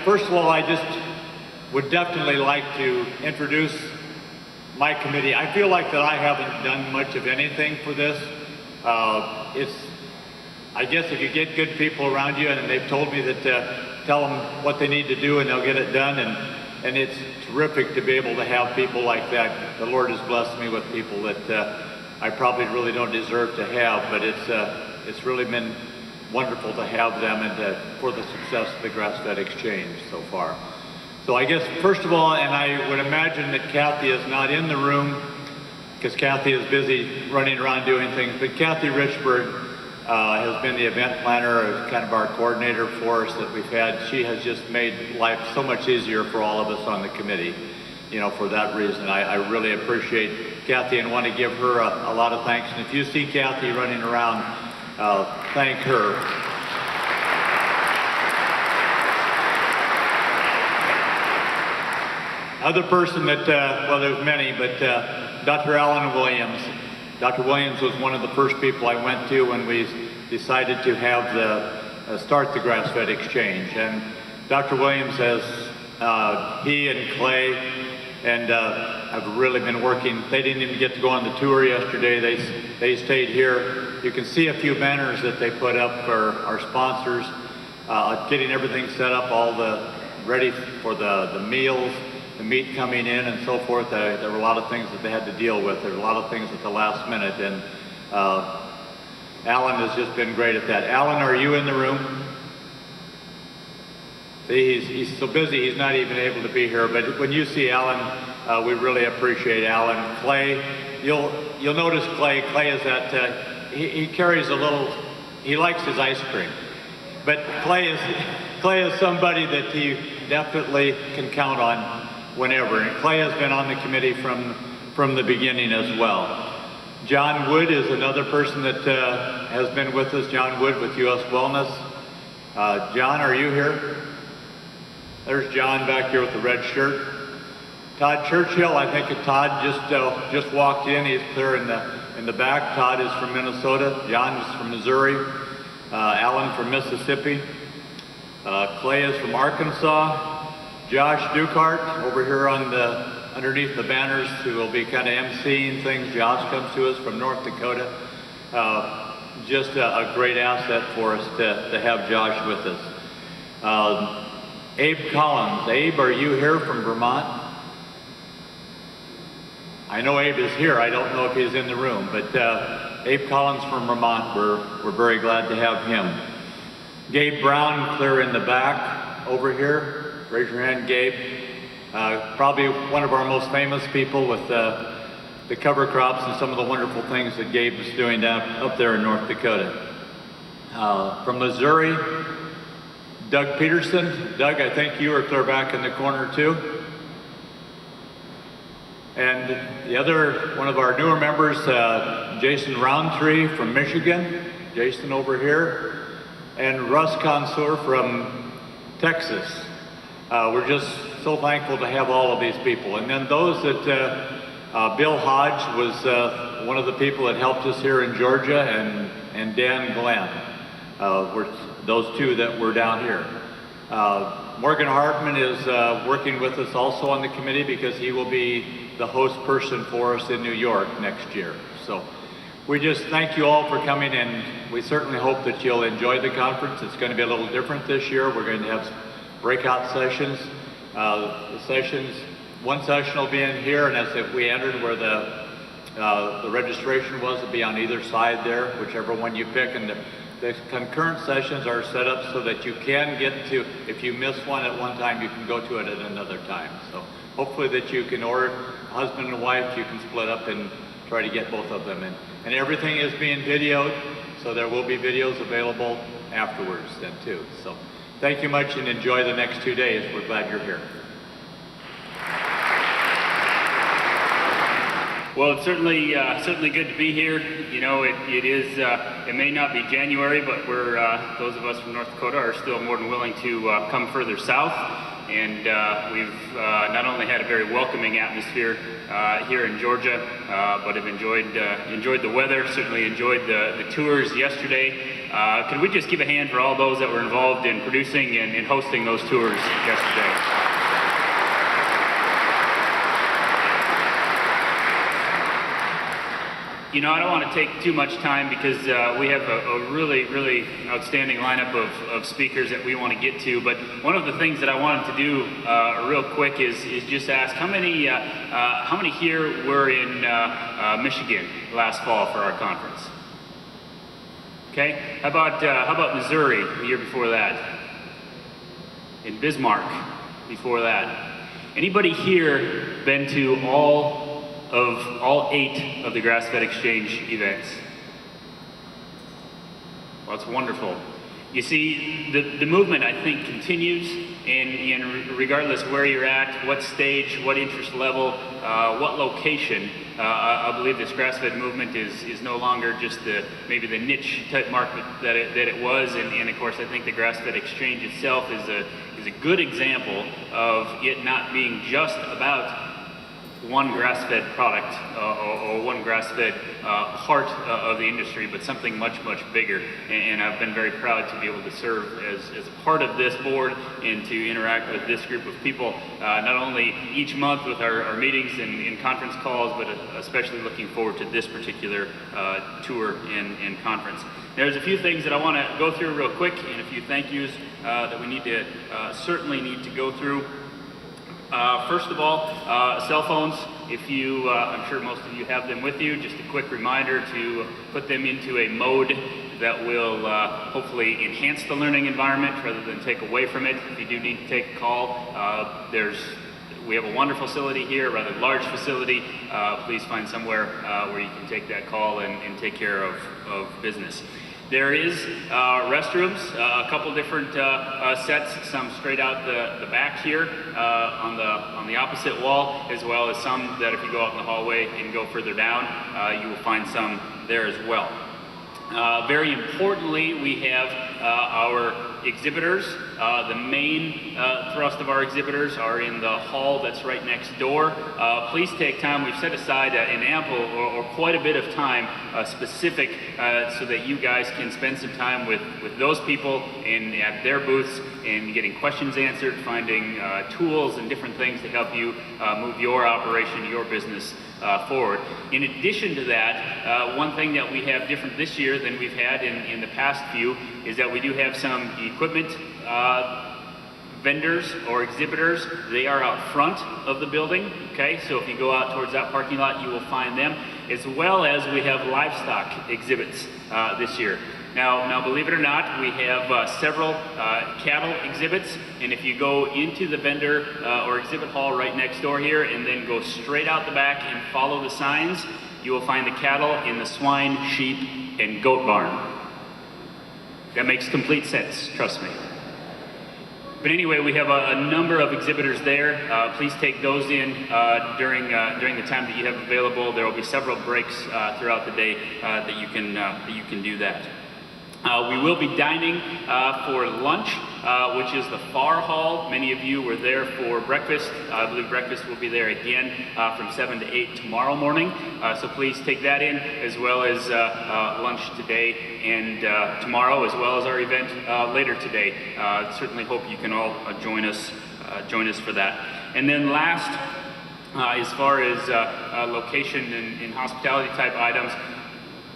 First of all, I just would definitely like to introduce my committee. I feel like that I haven't done much of anything for this. I guess if you get good people around you, and they've told me that tell them what they need to do and they'll get it done, and it's terrific to be able to have people like that. The Lord has blessed me with people that I probably really don't deserve to have, but it's really been wonderful to have them and for the success of the grass-fed exchange so far. So I guess first of all, and I would imagine that Kathy is not in the room because Kathy is busy running around doing things, but Kathy Richburg has been the event planner, kind of our coordinator for us that we've had. She has just made life so much easier for all of us on the committee. You know, for that reason, I really appreciate Kathy and want to give her a lot of thanks. And if you see Kathy running around, thank her. Other person that, well, there's many, but Dr. Alan Williams. Dr. Williams was one of the first people I went to when we decided to have start the grass-fed exchange. And Dr. Williams has, he and Clay and have really been working. They didn't even get to go on the tour yesterday. They stayed here. You can see a few banners that they put up for our sponsors, getting everything set up, ready for the meals, the meat coming in and so forth. There were a lot of things that they had to deal with. There were a lot of things at the last minute, and Alan has just been great at that. Alan, are you in the room? See, he's so busy he's not even able to be here, but when you see Alan, we really appreciate Alan. Clay, you'll notice Clay. Clay is that, he carries a little, he likes his ice cream, but Clay is somebody that he definitely can count on whenever. And Clay has been on the committee from the beginning as well. John Wood is another person that has been with us. John Wood with U.S. Wellness. John, are you here? There's John back here with the red shirt. Todd Churchill, I think Todd just walked in. He's clear in the back. Todd is from Minnesota. John is from Missouri. Alan from Mississippi. Clay is from Arkansas. Josh Dukart over here underneath the banners, who will be kind of emceeing things. Josh comes to us from North Dakota. Just a great asset for us to have Josh with us. Abe Collins. Abe, are you here from Vermont? I know Abe is here. I don't know if he's in the room, but Abe Collins from Vermont, we're very glad to have him. Gabe Brown, clear in the back over here. Raise your hand, Gabe. Probably one of our most famous people with the cover crops and some of the wonderful things that Gabe is doing up there in North Dakota. From Missouri, Doug Peterson. Doug, I think you are clear back in the corner too. And the other, one of our newer members, Jason Roundtree from Michigan. Jason over here. And Russ Consour from Texas. We're just so thankful to have all of these people. And then those that, Bill Hodge was one of the people that helped us here in Georgia, and Dan Glenn were those two that were down here. Morgan Hartman is working with us also on the committee because he will be the host person for us in New York next year. So we just thank you all for coming, and we certainly hope that you'll enjoy the conference. It's going to be a little different this year. We're going to have breakout sessions. One session will be in here, and as if we entered where the registration was, it'll be on either side there, whichever one you pick. And the concurrent sessions are set up so that you can get to, if you miss one at one time, you can go to it at another time. So hopefully that you can order husband and wife, you can split up and try to get both of them in. And everything is being videoed, so there will be videos available afterwards then too. So thank you much and enjoy the next 2 days. We're glad you're here. Well, it's certainly good to be here. You know, it may not be January, but we're those of us from North Dakota are still more than willing to come further south and we've not only had a very welcoming atmosphere here in Georgia, but have enjoyed the weather, certainly enjoyed the tours yesterday. Could we just give a hand for all those that were involved in producing and hosting those tours yesterday? You know, I don't want to take too much time because we have a really, really outstanding lineup of speakers that we want to get to. But one of the things that I wanted to do real quick is just ask how many here were in Michigan last fall for our conference? Okay. How about Missouri the year before that? In Bismarck before that? Anybody here been to all 8 of the Grass-Fed Exchange events? Well, it's wonderful. You see, the movement, I think, continues, and regardless where you're at, what stage, what interest level, what location, I believe this grass-fed movement is no longer just maybe the niche type market that it was, and of course, I think the Grass-Fed Exchange itself is a good example of it not being just about one grass-fed product or one grass-fed part of the industry, but something much, much bigger. And I've been very proud to be able to serve as a part of this board and to interact with this group of people, not only each month with our meetings and conference calls, but especially looking forward to this particular tour and conference. There's a few things that I want to go through real quick, and a few thank yous that we certainly need to go through. First of all, cell phones. If you, I'm sure most of you have them with you, just a quick reminder to put them into a mode that will hopefully enhance the learning environment rather than take away from it. If you do need to take a call, we have a wonderful facility here, a rather large facility. Please find somewhere where you can take that call and take care of business. There is restrooms, a couple different sets, some straight out the back here on the opposite wall, as well as some that if you go out in the hallway and go further down, you will find some there as well. Very importantly, we have our exhibitors. The main thrust of our exhibitors are in the hall that's right next door. Please take time. We've set aside an ample or quite a bit of time specific so that you guys can spend some time with those people at their booths and getting questions answered, finding tools and different things to help you move your operation, your business forward. In addition to that, one thing that we have different this year than we've had in the past few is that we do have some equipment vendors or exhibitors. They are out front of the building, okay? So if you go out towards that parking lot, you will find them, as well as we have livestock exhibits this year. Now, believe it or not, we have several cattle exhibits, and if you go into the vendor or exhibit hall right next door here and then go straight out the back and follow the signs, you will find the cattle in the swine, sheep, and goat barn. That makes complete sense, trust me. But anyway, we have a number of exhibitors there. Please take those in during the time that you have available. There will be several breaks throughout the day that you can do that. We will be dining for lunch, which is the far hall. Many of you were there for breakfast. I believe breakfast will be there again from 7 to 8 tomorrow morning. So please take that in, as well as lunch today and tomorrow, as well as our event later today. Certainly hope you can all join us for that. And then last, as far as location and hospitality type items,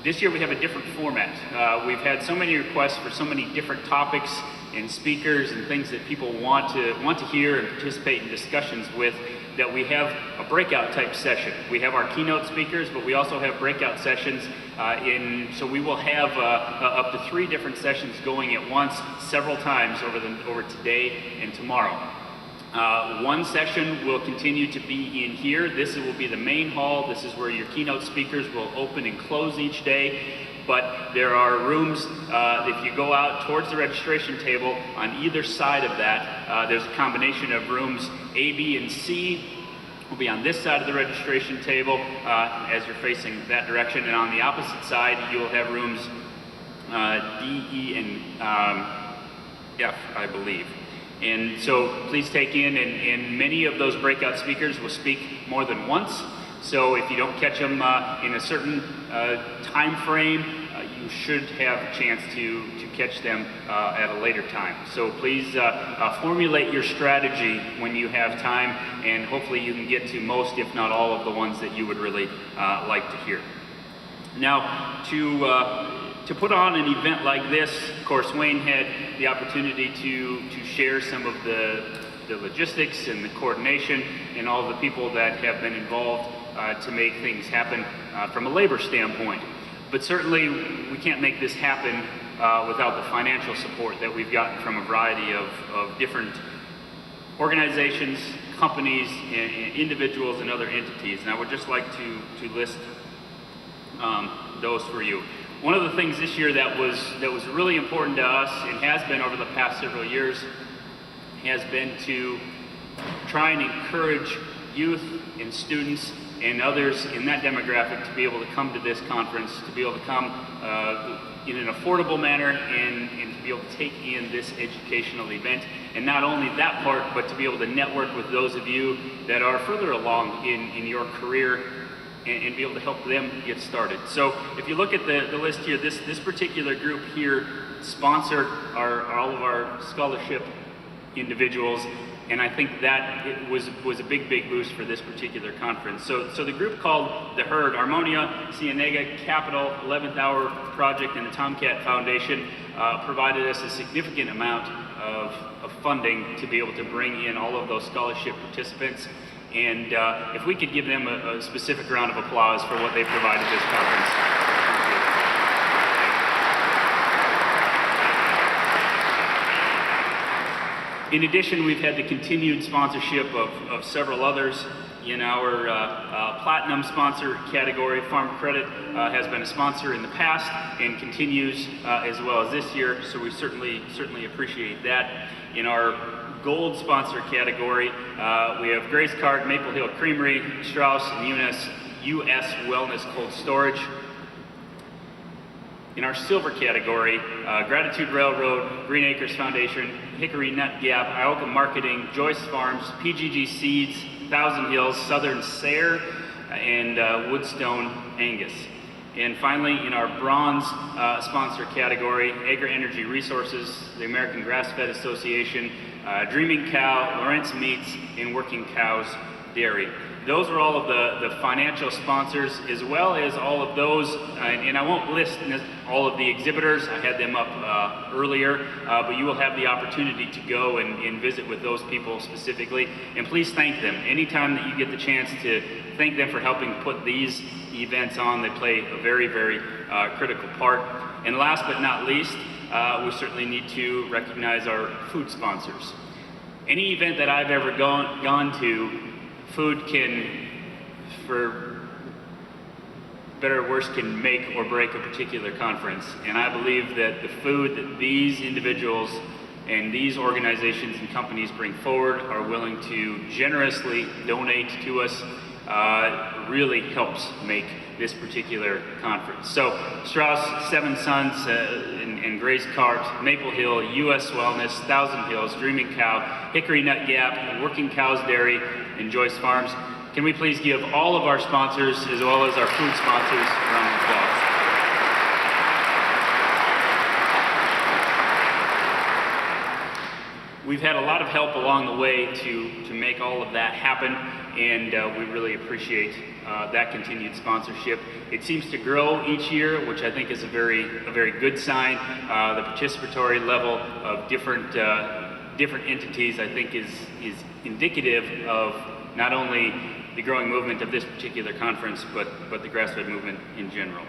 this year we have a different format. We've had so many requests for so many different topics and speakers and things that people want to hear and participate in discussions with, that we have a breakout type session. We have our keynote speakers, but we also have breakout sessions so we will have up to 3 different sessions going at once, several times over today and tomorrow. One session will continue to be in here. This will be the main hall. This is where your keynote speakers will open and close each day. But there are rooms, if you go out towards the registration table, on either side of that, there's a combination of rooms A, B, and C. Will be on this side of the registration table as you're facing that direction. And on the opposite side, you will have rooms D, E, and F, I believe. And so please take in, and many of those breakout speakers will speak more than once. So if you don't catch them in a certain time frame, you should have a chance to catch them at a later time. So please formulate your strategy when you have time, and hopefully you can get to most, if not all, of the ones that you would really like to hear. Now, to put on an event like this, of course, Wayne had the opportunity to share some of the logistics and the coordination and all the people that have been involved to make things happen from a labor standpoint. But certainly we can't make this happen without the financial support that we've gotten from a variety of different organizations, companies, and individuals and other entities. And I would just like to list those for you. One of the things this year that was really important to us, and has been over the past several years, has been to try and encourage youth and students and others in that demographic to be able to come to this conference, to be able to come in an affordable manner, and to be able to take in this educational event. And not only that part, but to be able to network with those of you that are further along in your career, and be able to help them get started. So if you look at the list here, this particular group here sponsored all of our scholarship individuals, and I think that it was a big boost for this particular conference. So the group called The Herd, Harmonia, Cienega Capital, 11th Hour Project, and the Tomcat Foundation provided us a significant amount of funding to be able to bring in all of those scholarship participants. And if we could give them a specific round of applause for what they provided this conference. In addition, we've had the continued sponsorship of several others. In our platinum sponsor category, Farm Credit has been a sponsor in the past and continues as well as this year, so we certainly appreciate that. In our gold sponsor category, we have Grace Cart, Maple Hill Creamery, Strauss, and US Wellness Cold Storage. In our silver category, Gratitude Railroad, Green Acres Foundation, Hickory Nut Gap, Ioka Marketing, Joyce Farms, PGG Seeds, Thousand Hills, Southern Sayre, and Woodstone Angus. And finally, in our bronze sponsor category, Agri Energy Resources, the American Grass-Fed Association, Dreaming Cow, Lawrence Meats, and Working Cows Dairy. Those are all of the financial sponsors, as well as all of those, and I won't list all of the exhibitors, I had them up earlier, but you will have the opportunity to go and visit with those people specifically, and please thank them. Anytime that you get the chance to thank them for helping put these events on, they play a very critical part. And last but not least, we certainly need to recognize our food sponsors. Any event that I've ever gone to, food can, for better or worse, can make or break a particular conference. And I believe that the food that these individuals and these organizations and companies bring forward, are willing to generously donate to us, really helps make this particular conference. So Strauss, Seven Sons, and Grace Cart, Maple Hill, US Wellness, Thousand Hills, Dreaming Cow, Hickory Nut Gap, Working Cows Dairy, and Joyce Farms. Can we please give all of our sponsors, as well as our food sponsors, a round of applause? We've had a lot of help along the way to make all of that happen, and we really appreciate that continued sponsorship. It seems to grow each year, which I think is a very good sign. The participatory level of different entities, I think, is indicative of not only the growing movement of this particular conference, but the grass-fed movement in general.